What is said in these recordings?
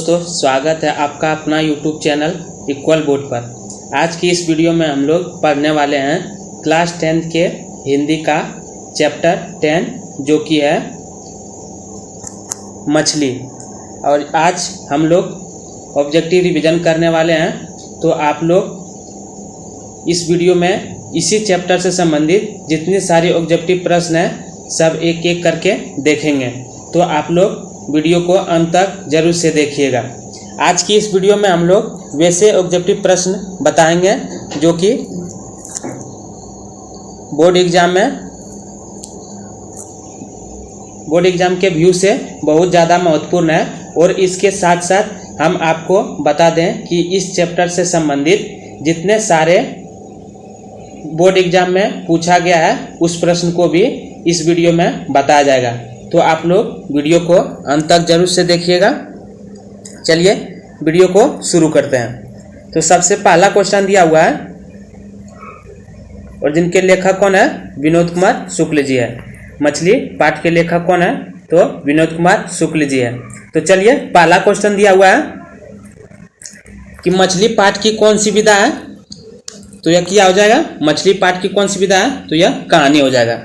दोस्तों, स्वागत है आपका अपना YouTube चैनल इक्वल बोर्ड पर। आज की इस वीडियो में हम लोग पढ़ने वाले हैं क्लास 10 के हिंदी का चैप्टर 10 जो कि है मछली। और आज हम लोग ऑब्जेक्टिव रिवीजन करने वाले हैं। तो आप लोग इस वीडियो में इसी चैप्टर से संबंधित जितने सारे ऑब्जेक्टिव प्रश्न हैं सब एक एक करके देखेंगे। तो आप लोग वीडियो को अंत तक जरूर से देखिएगा। आज की इस वीडियो में हम लोग वैसे ऑब्जेक्टिव प्रश्न बताएंगे जो कि बोर्ड एग्जाम के व्यू से बहुत ज़्यादा महत्वपूर्ण है। और इसके साथ साथ हम आपको बता दें कि इस चैप्टर से संबंधित जितने सारे बोर्ड एग्जाम में पूछा गया है उस प्रश्न को भी इस वीडियो में बताया जाएगा। तो आप लोग वीडियो को अंत तक जरूर से देखिएगा। चलिए वीडियो को शुरू करते हैं। तो सबसे पहला क्वेश्चन दिया हुआ है और जिनके लेखक कौन है, विनोद कुमार शुक्ल जी है। मछली पाठ के लेखक कौन है, तो विनोद कुमार शुक्ल जी है। तो चलिए पहला क्वेश्चन दिया हुआ है कि मछली पाठ की कौन सी विधा है, तो यह क्या हो जाएगा, मछली पाठ की कौन सी विधा है, तो यह कहानी हो जाएगा।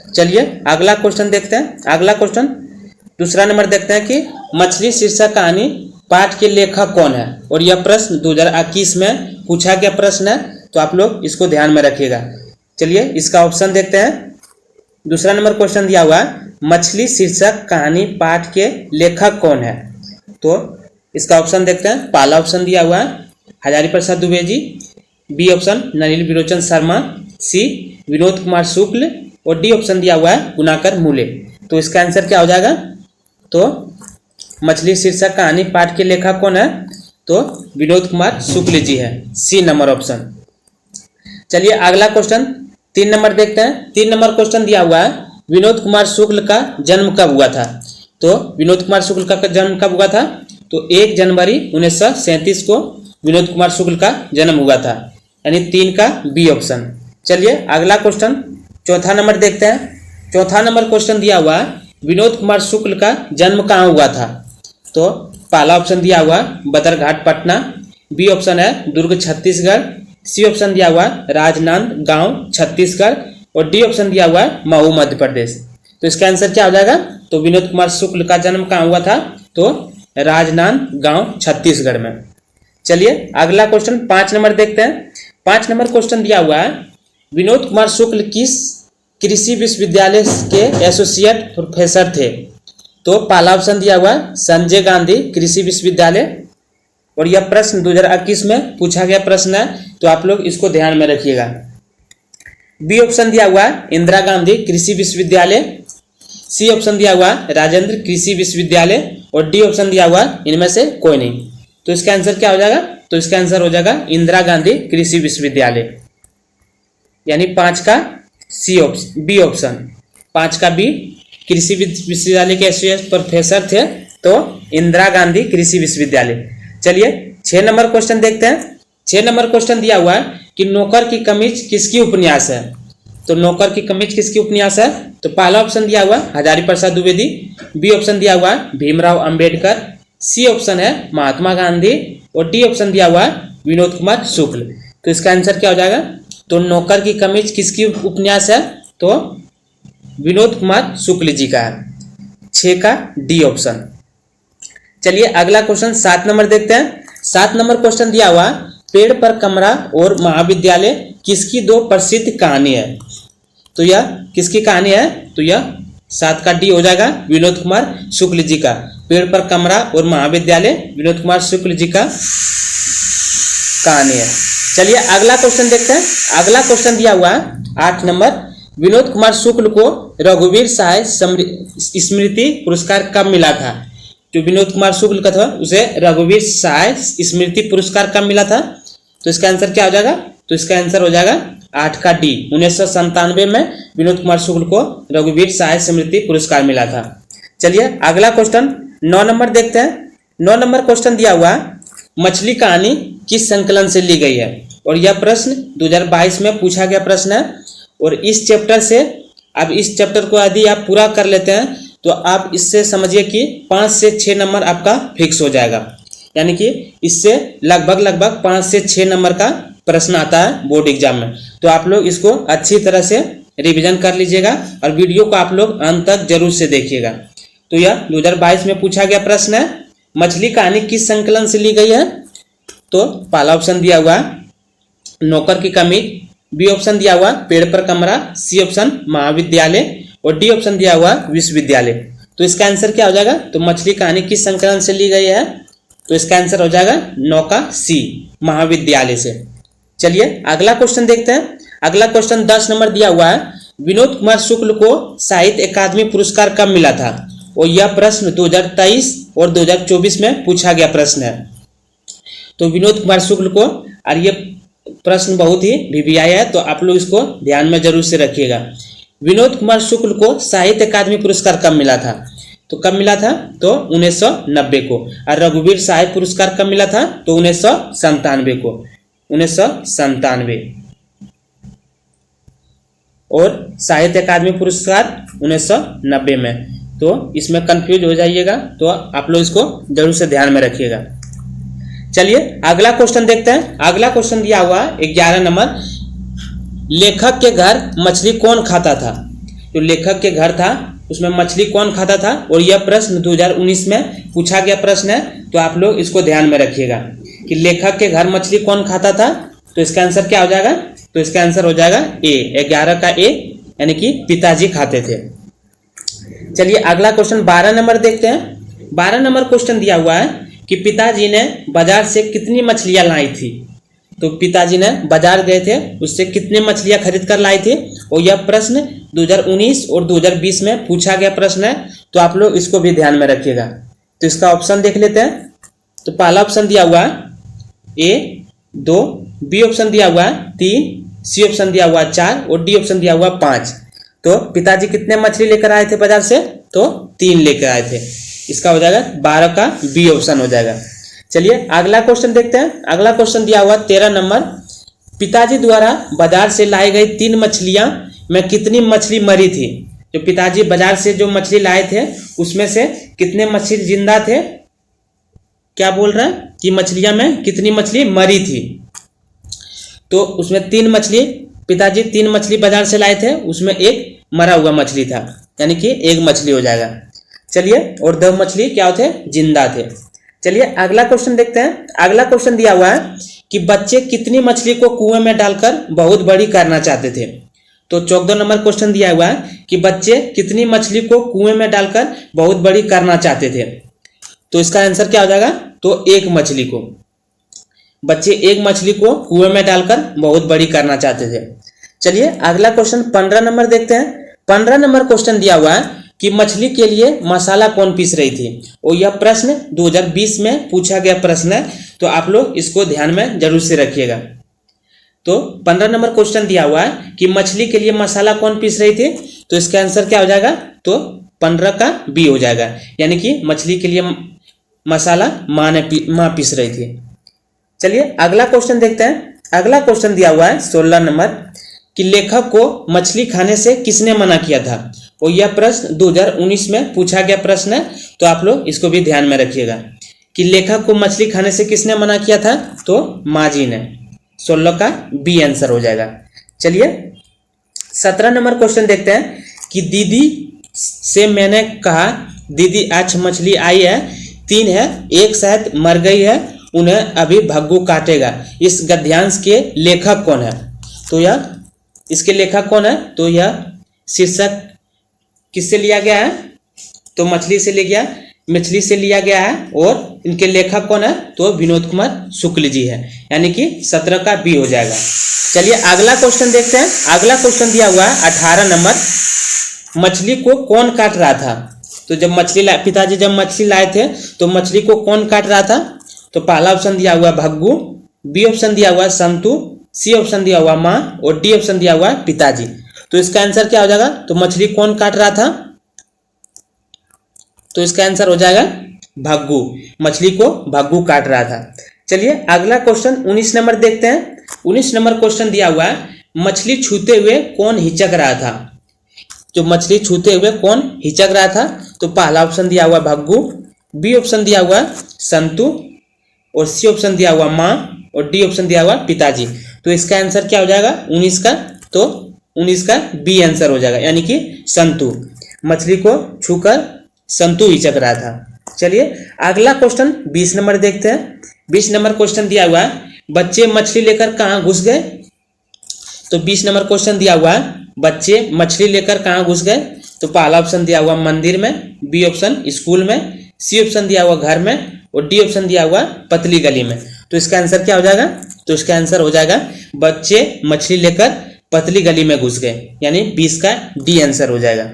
चलिए अगला क्वेश्चन देखते हैं। अगला क्वेश्चन दूसरा नंबर देखते हैं कि मछली शीर्षक कहानी पाठ के लेखक कौन है। और यह प्रश्न 2021 में पूछा गया प्रश्न है, तो आप लोग इसको ध्यान में रखिएगा। चलिए इसका ऑप्शन देखते हैं। दूसरा नंबर क्वेश्चन दिया हुआ है मछली शीर्षक कहानी पाठ के लेखक कौन है। तो इसका ऑप्शन देखते हैं। पहला ऑप्शन दिया हुआ है हजारी प्रसाद दुबे जी, बी ऑप्शन नलिनी विरोचन शर्मा, सी विनोद कुमार शुक्ल और डी ऑप्शन दिया हुआ है गुणाकर मूले। तो इसका आंसर क्या हो जाएगा, तो मछली शीर्षक कहानी पाठ के लेखक कौन है, तो विनोद कुमार शुक्ल जी है, सी नंबर ऑप्शन। चलिए अगला क्वेश्चन 3 नंबर देखते हैं। 3 नंबर क्वेश्चन दिया हुआ है विनोद कुमार शुक्ल का जन्म कब हुआ था। तो विनोद कुमार शुक्ल का जन्म कब हुआ था, तो 1 जनवरी 1937 को विनोद कुमार शुक्ल का जन्म हुआ था, यानी 3 का बी ऑप्शन। चलिए अगला क्वेश्चन चौथा नंबर देखते हैं। चौथा नंबर क्वेश्चन दिया हुआ है विनोद कुमार शुक्ल का जन्म कहाँ हुआ था। तो पहला ऑप्शन दिया हुआ बदरघाट पटना, बी ऑप्शन है दुर्ग छत्तीसगढ़, सी ऑप्शन दिया हुआ राजनांद गांव छत्तीसगढ़ और डी ऑप्शन दिया हुआ है मऊ मध्य प्रदेश। तो इसका आंसर क्या हो जाएगा, तो विनोद कुमार शुक्ल का जन्म कहाँ हुआ था, तो राजनांद गांव छत्तीसगढ़ में। चलिए अगला क्वेश्चन 5 नंबर देखते हैं। 5 नंबर क्वेश्चन दिया हुआ है विनोद कुमार शुक्ल किस कृषि विश्वविद्यालय के एसोसिएट प्रोफेसर थे। तो पहला ऑप्शन दिया हुआ संजय गांधी कृषि विश्वविद्यालय और यह प्रश्न 2021 में पूछा गया प्रश्न है, तो आप लोग इसको ध्यान में रखिएगा। बी ऑप्शन दिया हुआ इंदिरा गांधी कृषि विश्वविद्यालय, सी ऑप्शन दिया हुआ राजेंद्र कृषि विश्वविद्यालय और डी ऑप्शन दिया हुआ इनमें से कोई नहीं। तो इसका आंसर क्या हो जाएगा, तो इसका आंसर हो जाएगा इंदिरा गांधी कृषि विश्वविद्यालय, यानी 5 का सी ऑप्शन, बी ऑप्शन। 5 का बी, कृषि विश्वविद्यालय के एसोसिएट प्रोफेसर थे तो इंदिरा गांधी कृषि विश्वविद्यालय। चलिए 6 नंबर क्वेश्चन देखते हैं। 6 नंबर क्वेश्चन दिया हुआ है कि नौकर की कमीज किसकी उपन्यास है। तो नौकर की कमीज किसकी उपन्यास है, तो पहला ऑप्शन दिया हुआ हजारी प्रसाद द्विवेदी, बी ऑप्शन दिया हुआ भीमराव अंबेडकर, सी ऑप्शन है महात्मा गांधी और डी ऑप्शन दिया हुआ विनोद कुमार शुक्ल। तो इसका आंसर क्या हो जाएगा, तो नौकर की कमीज किसकी उपन्यास है, तो विनोद कुमार शुक्ल जी का है, 6 का डी ऑप्शन। चलिए अगला क्वेश्चन 7 नंबर देखते हैं। 7 नंबर क्वेश्चन दिया हुआ पेड़ पर कमरा और महाविद्यालय किसकी 2 प्रसिद्ध कहानी है। तो यह किसकी कहानी है, तो यह 7 का डी हो जाएगा विनोद कुमार शुक्ल जी का। पेड़ पर कमरा और महाविद्यालय विनोद कुमार शुक्ल जी का कहानी है। चलिए अगला क्वेश्चन देखते हैं। अगला क्वेश्चन दिया हुआ 8 नंबर विनोद कुमार शुक्ल को रघुवीर सहाय स्मृति पुरस्कार कब मिला था। जो विनोद कुमार शुक्ल का था उसे रघुवीर सहाय स्मृति पुरस्कार कब मिला था। तो इसका आंसर क्या हो जाएगा, तो इसका आंसर हो जाएगा 8 का डी, 1997 में विनोद कुमार शुक्ल को रघुवीर सहाय स्मृति पुरस्कार मिला था। चलिए अगला क्वेश्चन 9 नंबर देखते हैं। 9 नंबर क्वेश्चन दिया हुआ मछली कहानी किस संकलन से ली गई है। और यह प्रश्न 2022 में पूछा गया प्रश्न है। और इस चैप्टर से, अब इस चैप्टर को यदि आप पूरा कर लेते हैं तो आप इससे समझिए कि 5 से 6 नंबर आपका फिक्स हो जाएगा। यानी कि इससे लगभग 5 से 6 नंबर का प्रश्न आता है बोर्ड एग्जाम में। तो आप लोग इसको अच्छी तरह से रिवीजन कर लीजिएगा और वीडियो को आप लोग अंत तक जरूर से देखिएगा। तो यह 2022 में पूछा गया प्रश्न है, मछली कहानी किस संकलन से ली गई है? तो पहला ऑप्शन दिया हुआ नौकर की कमीज, बी ऑप्शन दिया हुआ पेड़ पर कमरा, सी ऑप्शन महाविद्यालय और डी ऑप्शन दिया हुआ विश्वविद्यालय। तो इसका आंसर क्या हो जाएगा? तो मछली कहानी किस संकलन से ली गई है? तो इसका आंसर हो जाएगा नौका सी, महाविद्यालय से। चलिए अगला क्वेश्चन देखते हैं। अगला क्वेश्चन 10 नंबर दिया हुआ है, विनोद कुमार शुक्ल को साहित्य अकादमी पुरस्कार कब मिला था? और यह प्रश्न 2023 और 2024 में पूछा गया प्रश्न है। तो विनोद कुमार शुक्ल को, और ये प्रश्न बहुत ही वीवीआई है तो आप लोग इसको ध्यान में जरूर से रखिएगा। विनोद कुमार शुक्ल को साहित्य अकादमी पुरस्कार कब मिला था? तो कब मिला था? तो 1990 को। और रघुवीर साहित्य पुरस्कार कब मिला था? तो 1997 को, 1997। और साहित्य अकादमी पुरस्कार 1990 में। तो इसमें कंफ्यूज हो जाइएगा, तो आप लोग इसको जरूर से ध्यान में रखिएगा। चलिए अगला क्वेश्चन देखते हैं। अगला क्वेश्चन दिया हुआ 11 नंबर, लेखक के घर मछली कौन खाता था? तो लेखक के घर था, उसमें मछली कौन खाता था? और यह प्रश्न 2019 में पूछा गया प्रश्न है। तो आप लोग इसको ध्यान में रखिएगा कि लेखक के घर मछली कौन खाता था। तो इसका आंसर क्या हो जाएगा? तो इसका आंसर हो जाएगा ए, 11 का ए, यानी कि पिताजी खाते थे। चलिए अगला क्वेश्चन 12 नंबर देखते हैं। 12 नंबर क्वेश्चन दिया हुआ है कि पिताजी ने बाजार से कितनी मछलियां लाई थी? तो पिताजी ने बाजार गए थे, उससे कितने मछलियां खरीद कर लाई थी? और यह प्रश्न 2019 और 2020 में पूछा गया प्रश्न है। तो आप लोग इसको भी ध्यान में रखिएगा। तो इसका ऑप्शन देख लेते हैं। तो पहला ऑप्शन दिया हुआ है ए 2, बी ऑप्शन दिया हुआ है 3, सी ऑप्शन दिया हुआ 4 और डी ऑप्शन दिया हुआ 5। तो पिताजी कितने मछली लेकर आए थे बाजार से? तो 3 लेकर आए थे। इसका हो जाएगा 12 का बी ऑप्शन हो जाएगा। चलिए अगला क्वेश्चन देखते हैं। अगला क्वेश्चन दिया हुआ 13 नंबर, पिताजी द्वारा बाजार से लाई गई 3 मछलियां में कितनी मछली मरी थी? जो पिताजी बाजार से जो मछली लाए थे उसमें से कितने मछली जिंदा थे? क्या बोल रहा है कि मछलियां में कितनी मछली मरी थी? तो उसमें 3 मछली, पिताजी 3 मछली बाजार से लाए थे, उसमें एक मरा हुआ मछली था, यानी कि 1 मछली हो जाएगा। चलिए और 2 मछली क्या थे? जिंदा थे। चलिए अगला क्वेश्चन देखते हैं। अगला क्वेश्चन दिया हुआ है कि बच्चे कितनी मछली को कुएं में डालकर बहुत बड़ी करना चाहते थे? तो 14 नंबर क्वेश्चन दिया हुआ है कि बच्चे कितनी मछली को कुएं में डालकर बहुत बड़ी करना चाहते थे? तो इसका आंसर क्या हो जाएगा? तो 1 मछली को, बच्चे 1 मछली को कुएं में डालकर बहुत बड़ी करना चाहते थे। चलिए अगला क्वेश्चन 15 नंबर देखते हैं। 15 नंबर क्वेश्चन दिया हुआ है कि मछली के लिए मसाला कौन पीस रही थी? और यह प्रश्न 2020 में पूछा गया प्रश्न है। तो आप लोग इसको ध्यान में जरूर से रखिएगा। तो 15 नंबर क्वेश्चन दिया हुआ है कि मछली के लिए मसाला कौन पीस रही थी? तो इसका आंसर क्या हो जाएगा? तो 15 का बी हो जाएगा, यानी कि मछली के लिए मसाला माँ पीस रही थी। चलिए अगला क्वेश्चन देखते हैं। अगला क्वेश्चन दिया हुआ है 16 नंबर कि लेखक को मछली खाने से किसने मना किया था? और यह प्रश्न 2019 में पूछा गया प्रश्न है। तो आप लोग इसको भी ध्यान में रखिएगा कि लेखक को मछली खाने से किसने मना किया था? तो माँ जी ने। 16 का बी आंसर हो जाएगा। चलिए 17 नंबर क्वेश्चन देखते हैं कि दीदी से मैंने कहा, दीदी आज मछली आई है, 3 है, 1 शायद मर गई है, उन्हें अभी भग्गू काटेगा। इस गद्यांश के लेखक कौन है? तो यह इसके लेखक कौन है? तो यह शीर्षक किससे लिया गया है? तो मछली से लिया गया है। और इनके लेखक कौन है? तो विनोद कुमार शुक्ल जी है, यानी कि 17 का बी हो जाएगा। चलिए अगला क्वेश्चन देखते हैं। अगला क्वेश्चन दिया हुआ है 18 नंबर, मछली को कौन काट रहा था? तो जब पिताजी जब मछली लाए थे तो मछली को कौन काट रहा था? तो पहला ऑप्शन दिया हुआ भग्गू, बी ऑप्शन दिया हुआ संतू, सी ऑप्शन दिया हुआ माँ और डी ऑप्शन दिया हुआ पिताजी। तो इसका आंसर क्या हो जाएगा? तो मछली कौन काट रहा था? तो इसका आंसर हो जाएगा भग्गू, मछली को भग्गू काट रहा था। चलिए अगला क्वेश्चन 19 नंबर देखते हैं। 19 नंबर क्वेश्चन दिया हुआ है, मछली छूते हुए कौन हिचक रहा था? जो मछली छूते हुए कौन हिचक रहा था? तो पहला ऑप्शन दिया हुआ भग्गू, बी ऑप्शन दिया हुआ संतू, और सी ऑप्शन दिया हुआ माँ और डी ऑप्शन दिया हुआ पिताजी। तो इसका आंसर क्या हो जाएगा 19 का, तो 19 का बी आंसर हो जाएगा, यानी कि संतु। मछली को छूकर संतु हिचक रहा था। चलिए अगला क्वेश्चन 20 नंबर देखते हैं। 20 नंबर क्वेश्चन दिया हुआ है बच्चे मछली लेकर कहाँ घुस गए। तो 20 नंबर क्वेश्चन दिया हुआ है बच्चे मछली लेकर कहाँ घुस गए। तो पहला ऑप्शन दिया हुआ मंदिर में, बी ऑप्शन स्कूल में, सी ऑप्शन दिया हुआ घर में और डी ऑप्शन दिया हुआ पतली गली में। तो इसका आंसर क्या हो जाएगा, तो इसका आंसर हो जाएगा बच्चे मछली लेकर पतली गली में घुस गए, यानी 20 का डी आंसर हो जाएगा।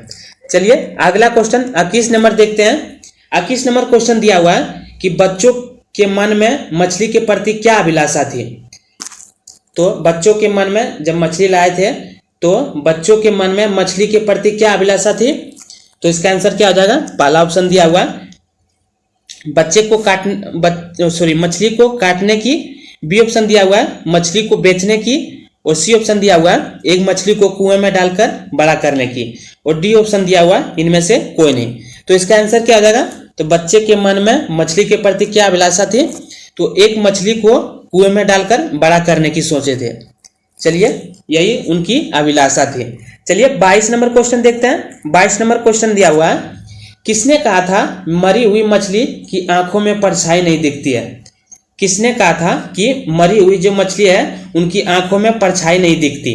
चलिए अगला क्वेश्चन 21 नंबर देखते हैं। 21 नंबर क्वेश्चन दिया हुआ है कि बच्चों के मन में मछली के प्रति क्या अभिलाषा थी। तो बच्चों के मन में जब मछली लाए थे तो बच्चों के मन में मछली के प्रति क्या अभिलाषा थी। तो इसका आंसर क्या हो जाएगा, पहला ऑप्शन दिया हुआ मछली को काटने की, बी ऑप्शन दिया हुआ है मछली को बेचने की और सी ऑप्शन दिया हुआ है एक मछली को कुएं में डालकर बड़ा करने की और डी ऑप्शन दिया हुआ इनमें से कोई नहीं। तो इसका आंसर क्या हो जाएगा, तो बच्चे के मन में मछली के प्रति क्या अभिलाषा थी, तो एक मछली को कुएं में डालकर बड़ा करने की सोचे थे। चलिए यही उनकी अभिलाषा थी। चलिए 22 नंबर क्वेश्चन देखते हैं। 22 नंबर क्वेश्चन दिया हुआ है किसने कहा था मरी हुई मछली की आंखों में परछाई नहीं दिखती है। किसने कहा था कि मरी हुई जो मछली है उनकी आंखों में परछाई नहीं दिखती।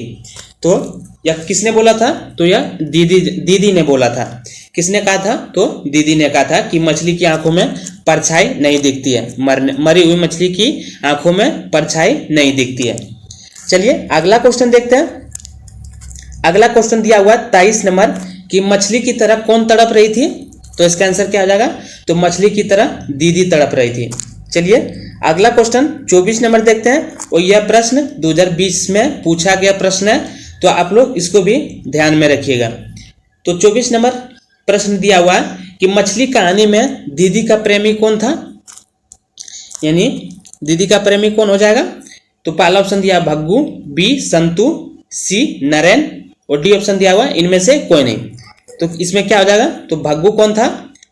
तो यह किसने बोला था, तो यह दीदी ने बोला था। किसने कहा था, तो दीदी ने कहा था कि मछली की आंखों में परछाई नहीं दिखती है, मरी हुई मछली की आंखों में परछाई नहीं दिखती है। चलिए अगला क्वेश्चन देखते हैं। अगला क्वेश्चन दिया हुआ 23 नंबर कि मछली की तरह कौन तड़प रही थी। तो इसका आंसर क्या आ जाएगा, तो मछली की तरह दीदी तड़प रही थी। चलिए अगला क्वेश्चन 24 नंबर देखते हैं और यह प्रश्न 2020 में पूछा गया प्रश्न है, तो आप लोग इसको भी ध्यान में रखिएगा। तो 24 नंबर प्रश्न दिया हुआ कि मछली कहानी में दीदी का प्रेमी कौन था, यानी दीदी का प्रेमी कौन हो जाएगा। तो पहला ऑप्शन दिया भग्गू, बी संतु, सी नरेन और डी ऑप्शन दिया हुआ इनमें से कोई नहीं। तो इसमें क्या हो जाएगा, तो भग्गू कौन था,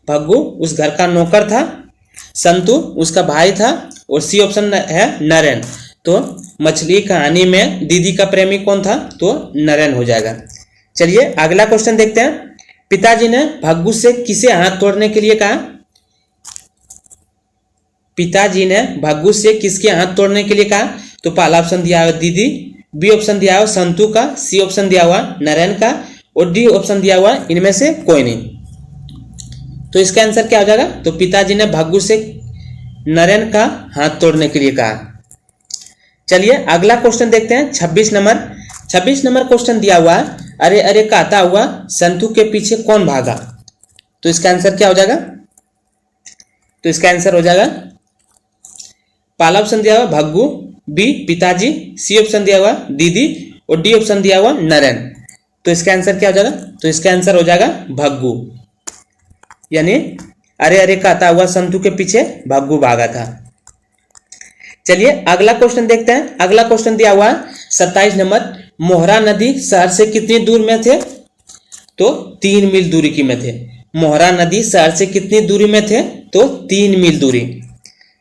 भग्गू उस घर का नौकर था, संतु उसका भाई था और सी ऑप्शन है नरेन। तो मछली कहानी में दीदी का प्रेमी कौन था, तो नरेन हो जाएगा। चलिए अगला क्वेश्चन देखते हैं। पिताजी ने भग्गू से किसे हाथ तोड़ने के लिए कहा। पिताजी ने भग्गू से किसके हाथ तोड़ने के लिए कहा। तो पहला ऑप्शन दिया हुआ दीदी, बी ऑप्शन दिया हुआ संतु का, सी ऑप्शन दिया हुआ नरेन का और डी ऑप्शन दिया हुआ इनमें से कोई नहीं। तो इसका आंसर क्या हो जाएगा, तो पिताजी ने भग्गू से नरेन का हाथ तोड़ने के लिए कहा। चलिए अगला क्वेश्चन देखते हैं 26 नंबर। 26 नंबर क्वेश्चन दिया हुआ अरे अरे कहता हुआ संतु के पीछे कौन भागा। तो इसका आंसर क्या हो जाएगा, तो इसका आंसर हो जाएगा पहला ऑप्शन दिया हुआ भग्गू, बी पिताजी, सी ऑप्शन दिया हुआ दीदी और डी ऑप्शन दिया हुआ नरेन। तो इसका आंसर क्या हो जाएगा, तो इसका आंसर हो जाएगा भग्गू, यानी अरे अरे कहता हुआ संतु के पीछे भग्गू भागा था। चलिए अगला क्वेश्चन देखते हैं। अगला क्वेश्चन दिया हुआ 27 नंबर मोहरा नदी शहर से कितनी दूर में थे। तो 3 मील दूरी की में थे। मोहरा नदी शहर से कितनी दूरी में थे, तो 3 मील दूरी।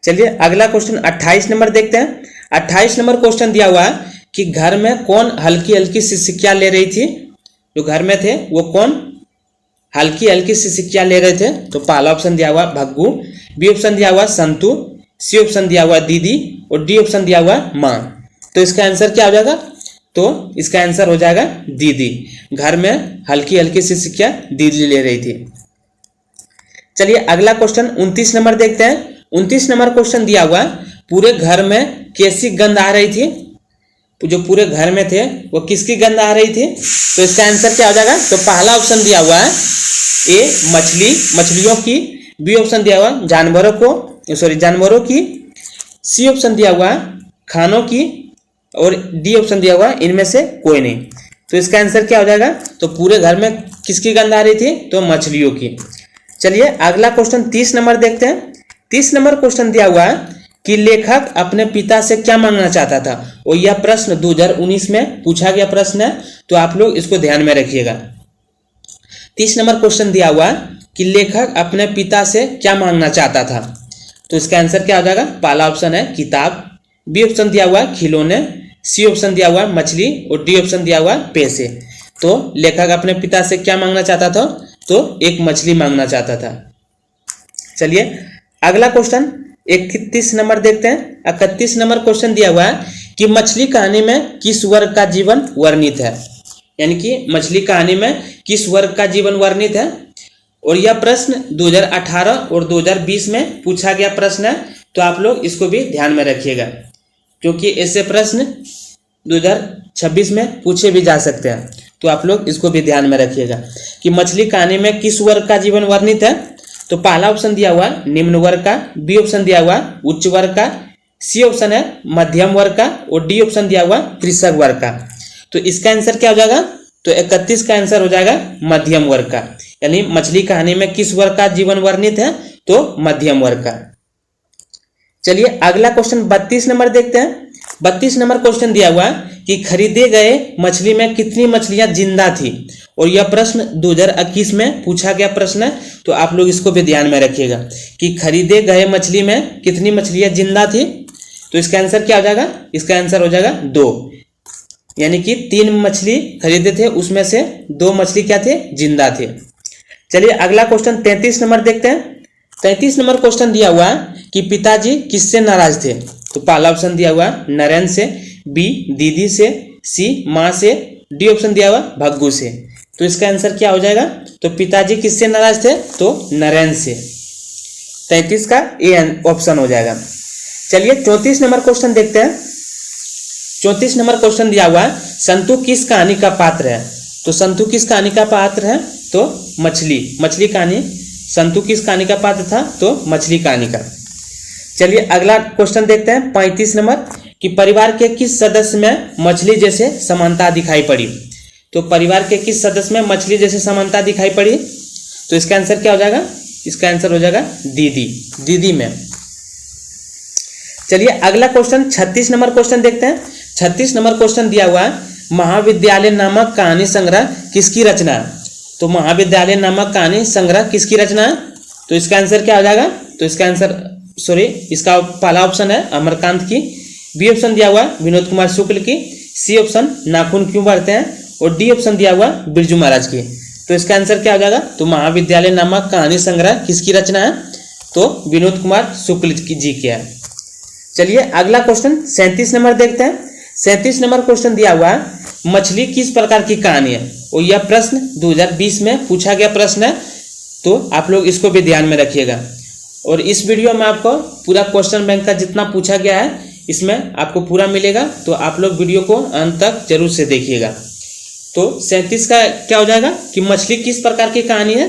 चलिए अगला क्वेश्चन 28 नंबर देखते हैं। 28 नंबर क्वेश्चन दिया हुआ कि घर में कौन हल्की हल्की सी सिक्कियां ले रही थी। जो घर में थे वो कौन हल्की हल्की सी सिक्कियां ले रहे थे। तो पहला ऑप्शन दिया हुआ भग्गू, बी ऑप्शन दिया हुआ संतु, सी ऑप्शन दिया हुआ दीदी और डी ऑप्शन दिया हुआ माँ। तो इसका आंसर क्या हो जाएगा, तो इसका आंसर हो जाएगा दीदी। घर में हल्की हल्की सी सिक्कियां दीदी ले रही थी। चलिए अगला क्वेश्चन 29 नंबर देखते हैं। 29 नंबर क्वेश्चन दिया हुआ पूरे घर में कैसी गंध आ रही थी। जो पूरे घर में थे वो किसकी गंध आ रही थी। तो इसका आंसर क्या हो जाएगा, तो पहला ऑप्शन दिया हुआ है ए मछलियों की, बी ऑप्शन दिया हुआ जानवरों की, सी ऑप्शन दिया हुआ खानों की और डी ऑप्शन दिया हुआ इनमें से कोई नहीं। तो इसका आंसर क्या हो जाएगा, तो पूरे घर में किसकी गंध आ रही थी, तो मछलियों की। चलिए अगला क्वेश्चन 30 नंबर देखते हैं। 30 नंबर क्वेश्चन दिया हुआ है कि लेखक अपने पिता से क्या मांगना चाहता था। और यह प्रश्न 2019 में पूछा गया प्रश्न है, तो आप लोग इसको ध्यान में रखिएगा। 30 नंबर क्वेश्चन दिया हुआ कि लेखक अपने पिता से क्या मांगना चाहता था। तो इसका आंसर क्या हो जाएगा? पहला ऑप्शन है किताब, बी ऑप्शन दिया हुआ है खिलौने, सी ऑप्शन दिया हुआ है मछली और डी ऑप्शन दिया हुआ है पैसे। तो लेखक अपने पिता से क्या मांगना चाहता था? तो एक मछली मांगना चाहता था। चलिए अगला क्वेश्चन 31 नंबर देखते हैं। 31 नंबर क्वेश्चन दिया हुआ है कि मछली कहानी में किस वर्ग का जीवन वर्णित है, यानी कि मछली कहानी में किस वर्ग का जीवन वर्णित है। और यह प्रश्न 2018 और 2020 में पूछा गया प्रश्न है, तो आप लोग इसको भी ध्यान में रखिएगा, क्योंकि ऐसे प्रश्न 2026 में पूछे भी जा सकते हैं। तो आप लोग इसको भी ध्यान में रखिएगा कि मछली कहानी में किस वर्ग का जीवन वर्णित है। तो पहला ऑप्शन दिया हुआ निम्न वर्ग का, बी ऑप्शन दिया हुआ उच्च वर्ग का, सी ऑप्शन है मध्यम वर्ग का और डी ऑप्शन दिया हुआ कृषक वर्ग का। तो इसका आंसर क्या हो जाएगा? तो 31 का आंसर हो जाएगा मध्यम वर्ग का, यानी मछली कहानी में किस वर्ग का जीवन वर्णित है? तो मध्यम वर्ग का। चलिए अगला क्वेश्चन 32 नंबर देखते हैं। 32 नंबर क्वेश्चन दिया हुआ कि खरीदे गए मछली में कितनी मछलियां जिंदा थी, और यह प्रश्न 2021 में पूछा गया प्रश्न है। तो आप लोग इसको भी ध्यान में रखिएगा कि खरीदे गए मछली में कितनी मछलियां जिंदा थी। तो इसका आंसर क्या हो जाएगा? इसका आंसर हो जाएगा 2, यानी कि 3 मछली खरीदे थे, उसमें से 2 मछली क्या थे? जिंदा थे। चलिए अगला क्वेश्चन 33 नंबर देखते हैं। 33 नंबर क्वेश्चन दिया हुआ कि पिताजी किससे नाराज थे। तो पहला ऑप्शन दिया हुआ नरेंद्र से, बी दीदी से, सी माँ से, डी ऑप्शन दिया हुआ भग्गू से। तो इसका आंसर क्या हो जाएगा? तो पिताजी किससे नाराज थे? तो नरेंद्र से। 33 का ए ऑप्शन हो जाएगा। चलिए 34 नंबर क्वेश्चन देखते हैं। 34 नंबर क्वेश्चन दिया हुआ है संतु किस कहानी का पात्र है। तो संतु किस कहानी का पात्र है? तो मछली कहानी। संतु किस कहानी का पात्र था? तो मछली कहानी का। चलिए अगला क्वेश्चन देखते हैं 35 नंबर कि परिवार के किस सदस्य में मछली जैसे समानता दिखाई पड़ी। तो परिवार के किस सदस्य में मछली जैसे समानता दिखाई पड़ी? तो इसका आंसर क्या हो जाएगा? इसका आंसर हो जाएगा दीदी में। चलिए अगला क्वेश्चन 36 नंबर क्वेश्चन देखते हैं। 36 नंबर क्वेश्चन दिया हुआ है महाविद्यालय नामक कहानी संग्रह किसकी रचना है। तो महाविद्यालय नामक कहानी संग्रह किसकी रचना है? तो इसका आंसर क्या हो जाएगा? तो इसका आंसर इसका पहला ऑप्शन है अमरकांत की, बी ऑप्शन दिया हुआ विनोद कुमार शुक्ल की, सी ऑप्शन नाखून क्यों बढ़ते हैं और डी ऑप्शन दिया हुआ बिरजू महाराज की। तो इसका आंसर क्या हो जाएगा? तो महाविद्यालय नामक कहानी संग्रह किसकी रचना है? तो विनोद कुमार शुक्ल जी की है। चलिए अगला क्वेश्चन 37 नंबर देखते हैं। 37 नंबर क्वेश्चन दिया हुआ है मछली किस प्रकार की कहानी है, और यह प्रश्न 2020 में पूछा गया प्रश्न है। तो आप लोग इसको भी ध्यान में रखिएगा, और इस वीडियो में आपको पूरा क्वेश्चन बैंक का जितना पूछा गया है इसमें आपको पूरा मिलेगा। तो आप लोग वीडियो को अंत तक जरूर से देखिएगा। तो 37 का क्या हो जाएगा कि मछली किस प्रकार की कहानी है।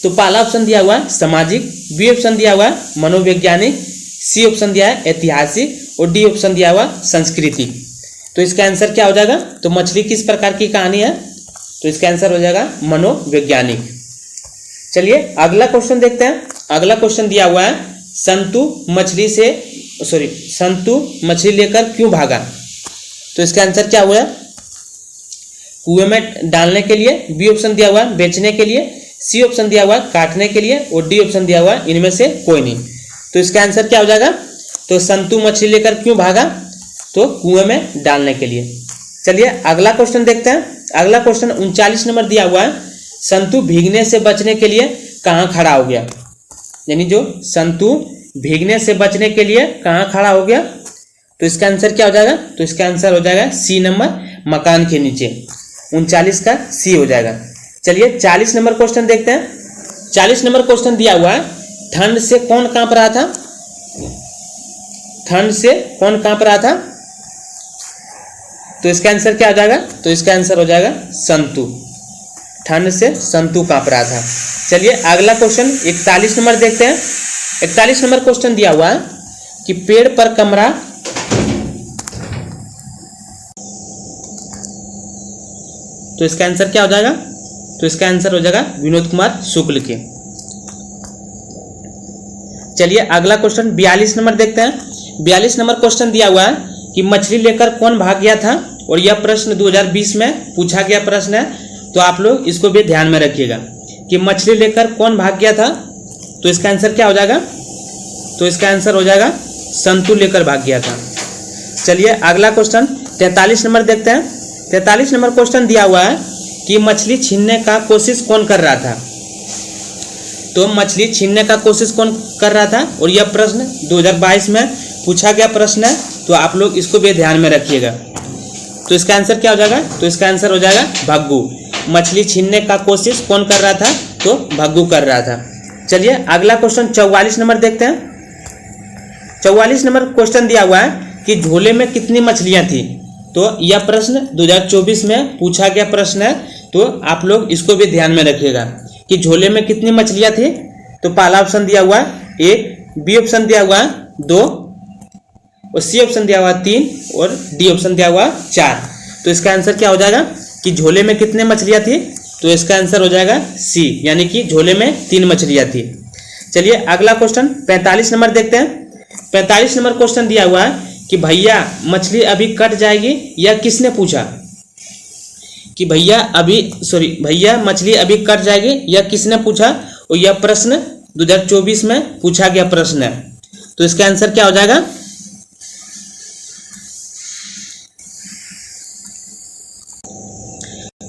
तो पहला ऑप्शन दिया हुआ है सामाजिक, बी ऑप्शन दिया हुआ है मनोवैज्ञानिक, सी ऑप्शन दिया है ऐतिहासिक और डी ऑप्शन दिया हुआ संस्कृति। तो इसका आंसर क्या हो जाएगा? तो मछली किस प्रकार की कहानी है? तो इसका आंसर हो जाएगा मनोवैज्ञानिक। चलिए अगला क्वेश्चन देखते हैं। अगला क्वेश्चन दिया हुआ है संतु मछली लेकर क्यों भागा। तो इसका आंसर क्या हुआ? कुएं में डालने के लिए, बी ऑप्शन दिया हुआ बेचने के लिए, सी ऑप्शन दिया हुआ काटने के लिए और डी ऑप्शन दिया हुआ इनमें से कोई नहीं। तो इसका आंसर क्या हो जाएगा? तो संतु मछली लेकर क्यों भागा? तो कुएं में डालने के लिए। चलिए अगला क्वेश्चन देखते हैं। अगला क्वेश्चन 39 नंबर दिया हुआ है संतु भीगने से बचने के लिए कहाँ खड़ा हो गया, यानी जो संतु भीगने से बचने के लिए कहाँ खड़ा हो गया। तो इसका आंसर क्या हो जाएगा? तो इसका आंसर हो जाएगा सी नंबर मकान के नीचे। 39 का सी हो जाएगा। चलिए 40 नंबर क्वेश्चन देखते हैं। 40 नंबर क्वेश्चन दिया हुआ है ठंड से कौन कांप रहा था। ठंड से कौन कांप रहा था? तो इसका आंसर क्या हो जाएगा? तो इसका आंसर हो जाएगा संतु। ठंड से संतु कांप रहा था। चलिए अगला क्वेश्चन 41 नंबर देखते हैं। 41 नंबर क्वेश्चन दिया हुआ है कि पेड़ पर कमरा तो इसका आंसर क्या हो जाएगा? तो इसका आंसर हो जाएगा विनोद कुमार शुक्ल के। चलिए अगला क्वेश्चन 42 नंबर देखते हैं। 42 नंबर क्वेश्चन दिया हुआ है कि मछली लेकर कौन भाग गया था, और यह प्रश्न 2020 में पूछा गया प्रश्न है। तो आप लोग इसको भी ध्यान में रखिएगा कि मछली लेकर कौन भाग गया था। तो इसका आंसर क्या हो जाएगा? तो इसका आंसर हो जाएगा संतु लेकर भाग गया था। चलिए अगला क्वेश्चन 43 नंबर देखते हैं। 43 नंबर क्वेश्चन दिया हुआ है कि मछली छीनने का कोशिश कौन कर रहा था। तो मछली छीनने का कोशिश कौन कर रहा था, और यह प्रश्न 2022 में पूछा गया प्रश्न है, तो आप लोग इसको भी ध्यान में रखिएगा। तो इसका आंसर क्या हो जाएगा, तो इसका आंसर हो जाएगा भग्गू। मछली छीनने का कोशिश कौन कर रहा था, तो भग्गू कर रहा था। चलिए अगला क्वेश्चन 44 नंबर देखते हैं। 44 नंबर क्वेश्चन दिया हुआ है कि झोले में कितनी मछलियां थी। तो यह प्रश्न 2024 में पूछा गया प्रश्न है, तो आप लोग इसको भी ध्यान में रखिएगा कि झोले में कितनी मछलियां थी। तो पहला ऑप्शन दिया हुआ है 1, बी ऑप्शन दिया हुआ है 2, और सी ऑप्शन दिया हुआ 3, और डी ऑप्शन दिया हुआ 4। तो इसका आंसर क्या हो जाएगा कि झोले में कितने मछलियां थी, तो इसका आंसर हो जाएगा सी, यानी कि झोले में 3 मछलियां थी। चलिए अगला क्वेश्चन 45 नंबर देखते हैं। 45 नंबर क्वेश्चन दिया हुआ है कि भैया मछली अभी कट जाएगी, यह किसने पूछा। कि भैया मछली अभी कट जाएगी, यह किसने पूछा, और यह प्रश्न 2024 में पूछा गया प्रश्न है। तो इसका आंसर क्या हो जाएगा,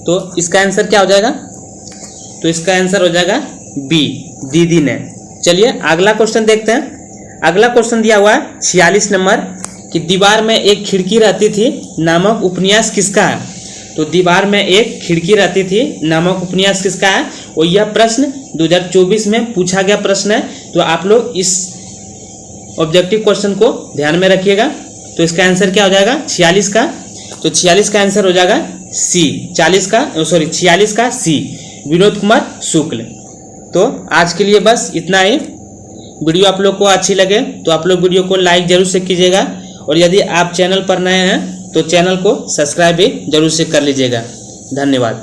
तो इसका आंसर क्या हो जाएगा, तो इसका आंसर हो जाएगा बी, दीदी ने। चलिए अगला क्वेश्चन देखते हैं। अगला क्वेश्चन दिया हुआ है 46 नंबर कि दीवार में एक खिड़की रहती थी नामक उपन्यास किसका है। तो दीवार में एक खिड़की रहती थी नामक उपन्यास किसका है, और यह प्रश्न 2024 में पूछा गया प्रश्न है। तो आप लोग इस ऑब्जेक्टिव क्वेश्चन को ध्यान में रखिएगा। तो इसका आंसर क्या हो जाएगा 46 का, तो 46 का आंसर हो जाएगा सी, 46 का सी, विनोद कुमार शुक्ल। तो आज के लिए बस इतना ही। वीडियो आप लोग को अच्छी लगे तो आप लोग वीडियो को लाइक जरूर से कीजिएगा, और यदि आप चैनल पर नए हैं तो चैनल को सब्सक्राइब भी जरूर से कर लीजिएगा। धन्यवाद।